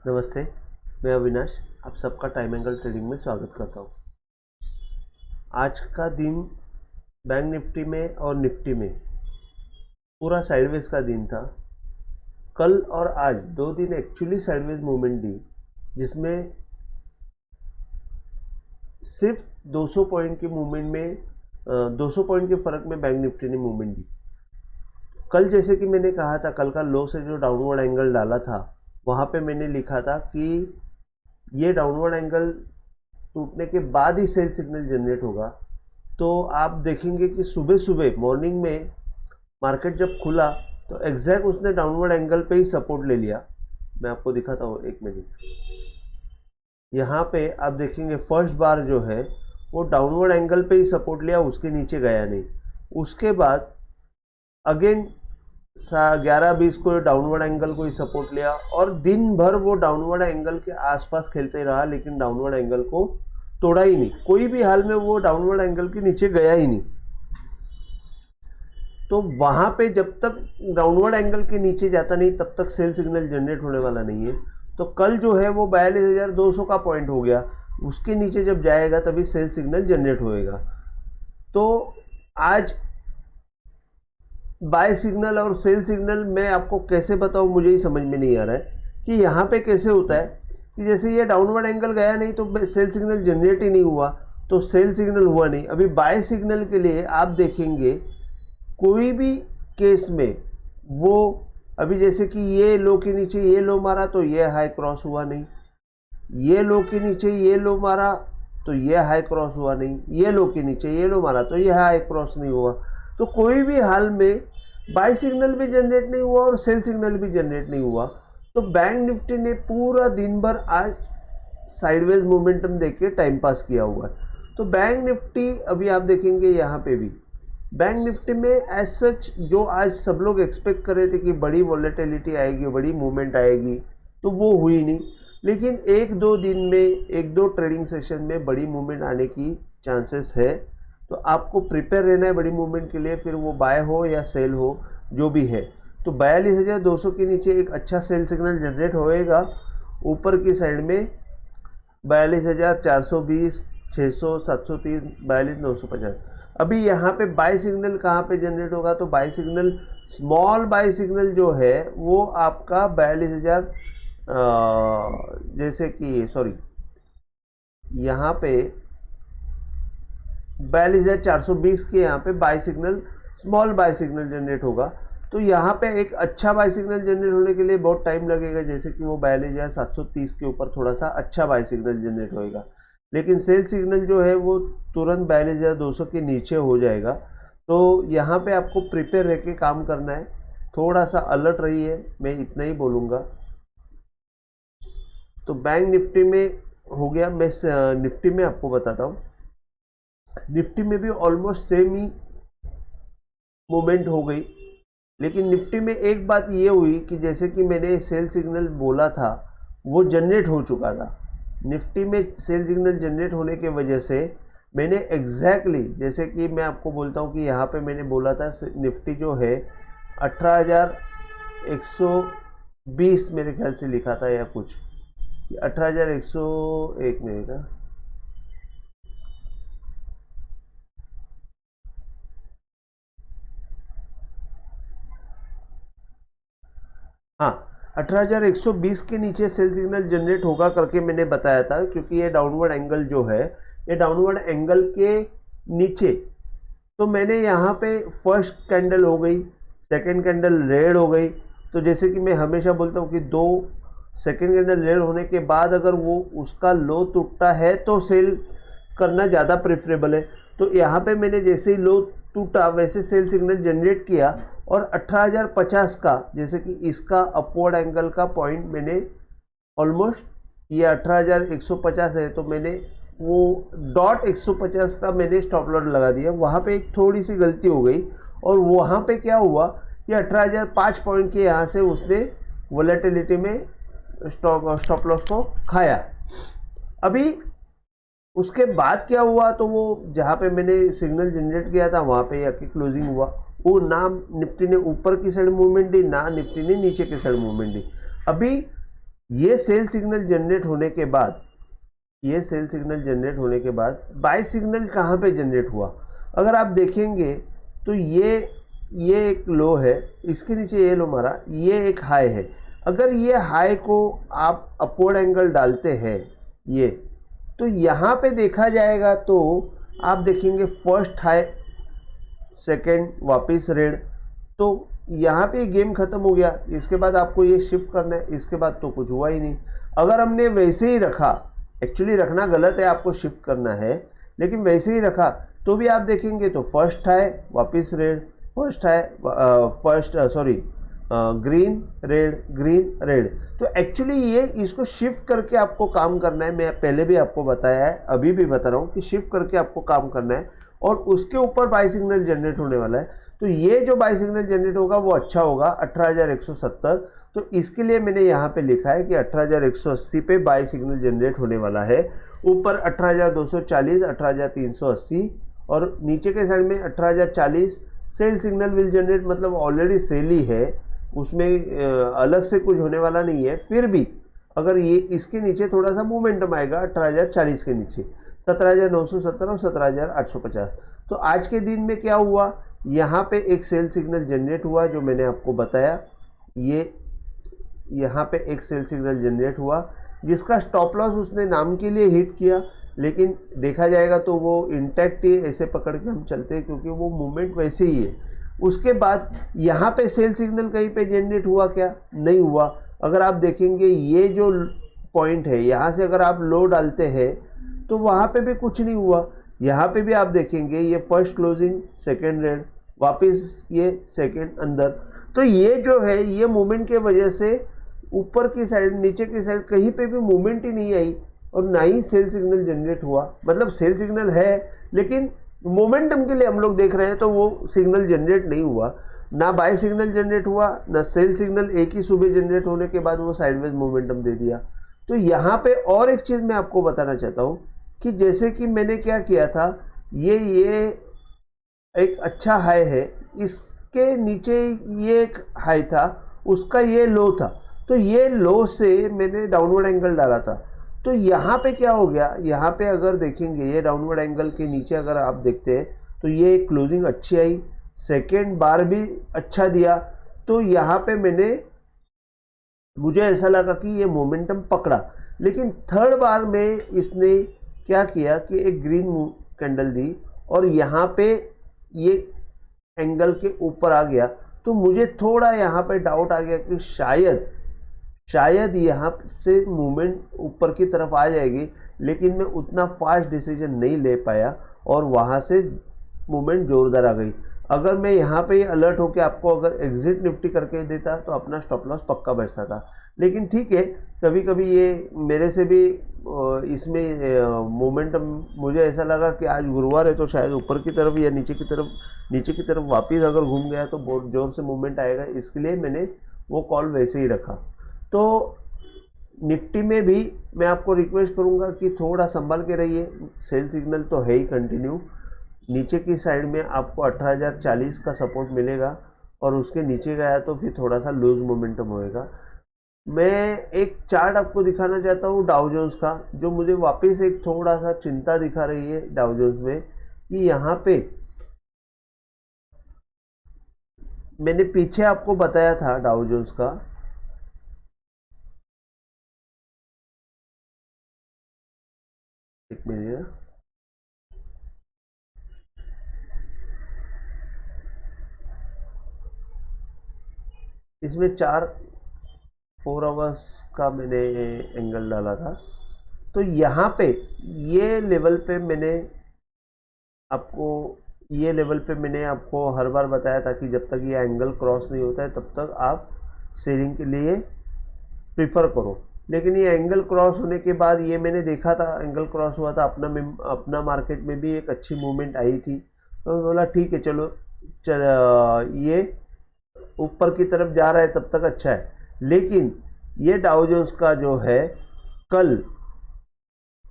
नमस्ते, मैं अविनाश आप सबका टाइम एंगल ट्रेडिंग में स्वागत करता हूँ। आज का दिन बैंक निफ्टी में और निफ्टी में पूरा साइडवेज का दिन था। कल और आज 2 दिन एक्चुअली साइडवेज मूवमेंट दी, जिसमें सिर्फ 200 पॉइंट के मूवमेंट में 200 पॉइंट के फ़र्क में बैंक निफ्टी ने मूवमेंट दी। कल जैसे कि मैंने कहा था, कल का लो से जो डाउनवर्ड एंगल डाला था, वहाँ पे मैंने लिखा था कि ये डाउनवर्ड एंगल टूटने के बाद ही सेल सिग्नल जनरेट होगा। तो आप देखेंगे कि सुबह सुबह मॉर्निंग में मार्केट जब खुला तो एग्जैक्ट उसने डाउनवर्ड एंगल पे ही सपोर्ट ले लिया। मैं आपको दिखाता हूँ, एक मिनट। यहाँ पे आप देखेंगे फर्स्ट बार जो है वो डाउनवर्ड एंगल पे ही सपोर्ट लिया, उसके नीचे गया नहीं। उसके बाद अगेन 11:20 को डाउनवर्ड एंगल को ही सपोर्ट लिया और दिन भर वो डाउनवर्ड एंगल के आसपास खेलते रहा, लेकिन डाउनवर्ड एंगल को तोड़ा ही नहीं। कोई भी हाल में वो डाउनवर्ड एंगल के नीचे गया ही नहीं। तो वहाँ पे जब तक डाउनवर्ड एंगल के नीचे जाता नहीं तब तक सेल सिग्नल जनरेट होने वाला नहीं है। तो कल जो है वो 42,200 का पॉइंट हो गया, उसके नीचे जब जाएगा तभी सेल सिग्नल जनरेट होएगा। तो आज बाय सिग्नल और सेल सिग्नल मैं आपको कैसे बताऊं, मुझे ही समझ में नहीं आ रहा है कि यहाँ पे कैसे होता है कि जैसे ये डाउनवर्ड एंगल गया नहीं तो सेल सिग्नल जनरेट ही नहीं हुआ, तो सेल सिग्नल हुआ नहीं। अभी बाय सिग्नल के लिए आप देखेंगे कोई भी केस में वो अभी जैसे कि ये लो के नीचे ये लो मारा तो ये हाई क्रॉस हुआ नहीं, ये लो के नीचे ये लो मारा तो ये हाई क्रॉस हुआ नहीं, ये लो के नीचे ये लो मारा तो ये हाई क्रॉस नहीं हुआ। तो कोई भी हाल में बाय सिग्नल भी जनरेट नहीं हुआ और सेल सिग्नल भी जनरेट नहीं हुआ। तो बैंक निफ्टी ने पूरा दिन भर आज साइडवेज मोमेंटम देख के टाइम पास किया हुआ है। तो बैंक निफ्टी अभी आप देखेंगे यहाँ पे भी बैंक निफ्टी में एज सच जो आज सब लोग एक्सपेक्ट कर रहे थे कि बड़ी वॉलेटिलिटी आएगी, बड़ी मूवमेंट आएगी, तो वो हुई नहीं। लेकिन 1-2 दिन में 1-2 ट्रेडिंग सेशन में बड़ी मूवमेंट आने की चांसेस है। तो आपको प्रिपेयर रहना है बड़ी मूवमेंट के लिए, फिर वो बाय हो या सेल हो जो भी है। तो 42,200 के नीचे एक अच्छा सेल सिग्नल जनरेट होएगा। ऊपर की साइड में 42,420, 600, 730, 42,950। अभी यहाँ पे बाय सिग्नल कहाँ पे जनरेट होगा, तो by signal small by signal जो है वो आपका 42,000 जैसे कि सॉरी यहाँ पे 42,420 के यहाँ पे by signal small by signal generate होगा। तो यहाँ पे एक अच्छा बाय सिग्नल जनरेट होने के लिए बहुत टाइम लगेगा, जैसे कि वो 42,730 के ऊपर थोड़ा सा अच्छा बाय सिग्नल जनरेट होएगा। लेकिन सेल सिग्नल जो है वो तुरंत 42,200 के नीचे हो जाएगा। तो यहाँ पे आपको प्रिपेयर रह के काम करना है, थोड़ा सा अलर्ट रहिए, मैं इतना ही बोलूँगा। तो बैंक निफ्टी में हो गया। मैं निफ्टी में आपको बताता हूँ। निफ्टी में भी ऑलमोस्ट सेम ही मूवमेंट हो गई, लेकिन निफ्टी में एक बात ये हुई कि जैसे कि मैंने सेल सिग्नल बोला था वो जनरेट हो चुका था। निफ्टी में सेल सिग्नल जनरेट होने के वजह से मैंने एग्जैक्टली जैसे कि मैं आपको बोलता हूँ कि यहाँ पे मैंने बोला था निफ्टी जो है 18,120 मेरे ख्याल से लिखा था या कुछ 18,100, एक मिनट ना, हाँ 18,120 के नीचे सेल सिग्नल जनरेट होगा करके मैंने बताया था, क्योंकि ये डाउनवर्ड एंगल जो है ये डाउनवर्ड एंगल के नीचे। तो मैंने यहाँ पे फर्स्ट कैंडल हो गई, सेकंड कैंडल रेड हो गई। तो जैसे कि मैं हमेशा बोलता हूँ कि 2 सेकंड कैंडल रेड होने के बाद अगर वो उसका लो टूटता है तो सेल करना ज़्यादा प्रेफरेबल है। तो यहाँ पे मैंने जैसे ही लो टूटा वैसे सेल सिग्नल जनरेट किया और 18,050 का जैसे कि इसका अपवर्ड एंगल का पॉइंट मैंने ऑलमोस्ट ये 18,150 है, तो मैंने वो डॉट 150 का मैंने स्टॉप लॉस लगा दिया। वहाँ पे एक थोड़ी सी गलती हो गई और वहाँ पे क्या हुआ कि 18,005 पॉइंट के यहाँ से उसने वोलेटिलिटी में स्टॉप लॉस को खाया। अभी उसके बाद क्या हुआ, तो वो जहाँ पे मैंने सिग्नल जनरेट किया था वहाँ पे आके क्लोजिंग हुआ। वो ना निफ्टी ने ऊपर की साइड मूवमेंट दी, ना निफ्टी ने नीचे की साइड मूवमेंट दी। अभी ये सेल सिग्नल जनरेट होने के बाद, ये सेल सिग्नल जनरेट होने के बाद बाय सिग्नल कहाँ पे जनरेट हुआ? अगर आप देखेंगे तो ये एक लो है, इसके नीचे ये लो मारा, ये एक हाई है। अगर ये हाई को आप अपवर्ड एंगल डालते हैं ये, तो यहाँ पे देखा जाएगा तो आप देखेंगे फर्स्ट हाई, सेकेंड वापस रेड, तो यहाँ पे गेम खत्म हो गया। इसके बाद आपको ये शिफ्ट करना है, इसके बाद तो कुछ हुआ ही नहीं। अगर हमने वैसे ही रखा, एक्चुअली रखना गलत है, आपको शिफ्ट करना है, लेकिन वैसे ही रखा तो भी आप देखेंगे तो फर्स्ट हाई वापस red, first high green red green red. तो एक्चुअली ये इसको शिफ्ट करके आपको काम करना है। मैं पहले भी आपको बताया है, अभी भी बता रहा हूँ कि शिफ्ट करके आपको काम करना है और उसके ऊपर बाय सिग्नल जनरेट होने वाला है। तो ये जो बाय सिग्नल जनरेट होगा वो अच्छा होगा 18170। तो इसके लिए मैंने यहाँ पे लिखा है कि 18180 पे बाय सिग्नल जनरेट होने वाला है। ऊपर 18240, 18380 और नीचे के साइड में 18040 सेल सिग्नल विल जनरेट, मतलब ऑलरेडी सेल ही है, उसमें अलग से कुछ होने वाला नहीं है। फिर भी अगर ये इसके नीचे थोड़ा सा मोमेंटम आएगा 18040 के नीचे 17970 और 17850। तो आज के दिन में क्या हुआ, यहाँ पे एक सेल सिग्नल जनरेट हुआ जो मैंने आपको बताया। ये यहाँ पे एक सेल सिग्नल जनरेट हुआ जिसका स्टॉप लॉस उसने नाम के लिए हिट किया, लेकिन देखा जाएगा तो वो इंटैक्ट ही ऐसे पकड़ के हम चलते हैं क्योंकि वो मूवमेंट वैसे ही है। उसके बाद यहाँ पे सेल सिग्नल कहीं पे जनरेट हुआ क्या? नहीं हुआ। अगर आप देखेंगे ये जो पॉइंट है, यहाँ से अगर आप लो डालते हैं तो वहाँ पे भी कुछ नहीं हुआ। यहाँ पे भी आप देखेंगे ये फर्स्ट क्लोजिंग, सेकेंड रेड, वापस ये सेकेंड अंदर। तो ये जो है ये मूवमेंट के वजह से ऊपर की साइड नीचे की साइड कहीं पे भी मूवमेंट ही नहीं आई और ना ही सेल सिग्नल जनरेट हुआ। मतलब सेल सिग्नल है लेकिन मोमेंटम के लिए हम लोग देख रहे हैं तो वो सिग्नल जनरेट नहीं हुआ, ना बाय सिग्नल जनरेट हुआ ना सेल सिग्नल। एक ही सुबह जनरेट होने के बाद वो साइडवेज मोमेंटम दे दिया। तो यहाँ पे और एक चीज़ मैं आपको बताना चाहता हूँ कि जैसे कि मैंने क्या किया था, ये एक अच्छा हाई है, इसके नीचे ये एक हाई था, उसका ये लो था, तो ये लो से मैंने डाउनवर्ड एंगल डाला था। तो यहाँ पे क्या हो गया, यहाँ पे अगर देखेंगे ये डाउनवर्ड एंगल के नीचे अगर आप देखते हैं तो ये क्लोजिंग अच्छी आई, सेकेंड बार भी अच्छा दिया। तो यहाँ पे मुझे ऐसा लगा कि ये मोमेंटम पकड़ा, लेकिन थर्ड बार में इसने क्या किया कि एक ग्रीन कैंडल दी और यहाँ पे ये एंगल के ऊपर आ गया। तो मुझे थोड़ा यहाँ पे डाउट आ गया कि शायद यहाँ से मूवमेंट ऊपर की तरफ आ जाएगी, लेकिन मैं उतना फास्ट डिसीजन नहीं ले पाया और वहाँ से मूवमेंट ज़ोरदार आ गई। अगर मैं यहाँ पे अलर्ट होकर आपको अगर एग्जिट निफ्टी करके देता तो अपना स्टॉप लॉस पक्का बचता था। लेकिन ठीक है, कभी कभी ये मेरे से भी इसमें मोमेंटम, मुझे ऐसा लगा कि आज गुरुवार है तो शायद ऊपर की तरफ या नीचे की तरफ वापस अगर घूम गया तो बहुत ज़ोर से मूवमेंट आएगा, इसके लिए मैंने वो कॉल वैसे ही रखा। तो निफ्टी में भी मैं आपको रिक्वेस्ट करूंगा कि थोड़ा संभल के रहिए। सेल सिग्नल तो है ही कंटिन्यू, नीचे की साइड में आपको 18040 का सपोर्ट मिलेगा और उसके नीचे गया तो फिर थोड़ा सा लूज मोमेंटम होएगा। मैं एक चार्ट आपको दिखाना चाहता हूँ डाउ जोन्स का, जो मुझे वापस एक थोड़ा सा चिंता दिखा रही है डाउ जोन्स में कि यहाँ पे मैंने पीछे आपको बताया था डाउ जोन्स का, एक मिनट, इसमें 4 आवर्स का मैंने एंगल डाला था। तो यहाँ पे ये लेवल पे मैंने आपको हर बार बताया था कि जब तक ये एंगल क्रॉस नहीं होता है तब तक आप सेलिंग के लिए प्रीफर करो। लेकिन ये एंगल क्रॉस होने के बाद ये मैंने देखा था, एंगल क्रॉस हुआ था, अपना मार्केट में भी एक अच्छी मूवमेंट आई थी। तो मैं बोला ठीक है चलो ये ऊपर की तरफ जा रहा है तब तक अच्छा है। लेकिन ये डाउ जोन्स का जो है कल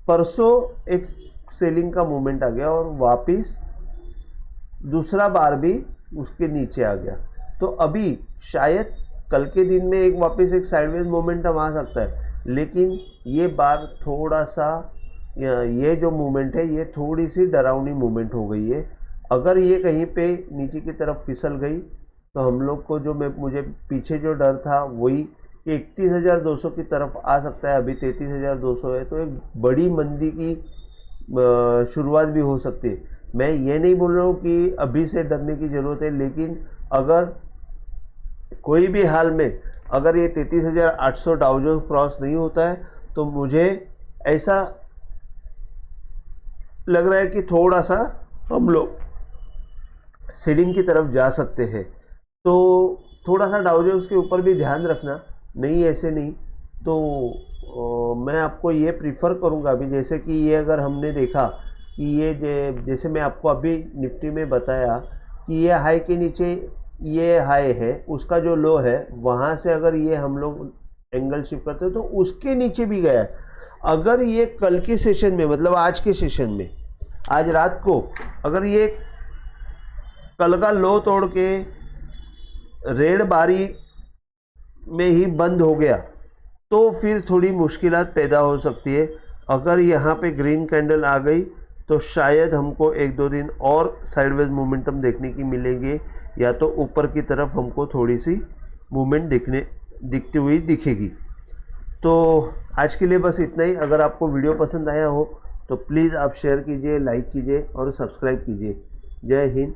परसों एक सेलिंग का मूवमेंट आ गया और वापस दूसरा बार भी उसके नीचे आ गया। तो अभी शायद कल के दिन में एक वापस एक साइडवेज मोमेंटम आ सकता है, लेकिन ये बार थोड़ा सा ये जो मूवमेंट है ये थोड़ी सी डरावनी मूवमेंट हो गई है। अगर ये कहीं पे नीचे की तरफ फिसल गई तो हम लोग को जो मुझे पीछे जो डर था वही 31,200 की तरफ आ सकता है। अभी 33,200 है, तो एक बड़ी मंदी की शुरुआत भी हो सकती है। मैं ये नहीं बोल रहा हूँ कि अभी से डरने की ज़रूरत है, लेकिन अगर कोई भी हाल में अगर ये 33,800 डाउ जोन्स क्रॉस नहीं होता है तो मुझे ऐसा लग रहा है कि थोड़ा सा हम लोग सीलिंग की तरफ जा सकते हैं। तो थोड़ा सा डाउ जोन्स के ऊपर भी ध्यान रखना, नहीं ऐसे नहीं तो मैं आपको ये प्रीफर करूँगा अभी, जैसे कि ये अगर हमने देखा कि ये जैसे मैं आपको अभी निफ्टी में बताया कि ये हाई के नीचे ये हाई है, उसका जो लो है वहाँ से अगर ये हम लोग एंगल शिफ्ट करते हो तो उसके नीचे भी गया है। अगर ये कल के सेशन में, मतलब आज के सेशन में, आज रात को अगर ये कल का लो तोड़ के रेड बारी में ही बंद हो गया तो फिर थोड़ी मुश्किलात पैदा हो सकती है। अगर यहाँ पे ग्रीन कैंडल आ गई तो शायद हमको 1-2 दिन और साइडवेज मोमेंटम देखने की मिलेंगे, या तो ऊपर की तरफ हमको थोड़ी सी मूवमेंट दिखती हुई दिखेगी। तो आज के लिए बस इतना ही। अगर आपको वीडियो पसंद आया हो तो प्लीज़ आप शेयर कीजिए, लाइक कीजिए और सब्सक्राइब कीजिए। जय हिंद,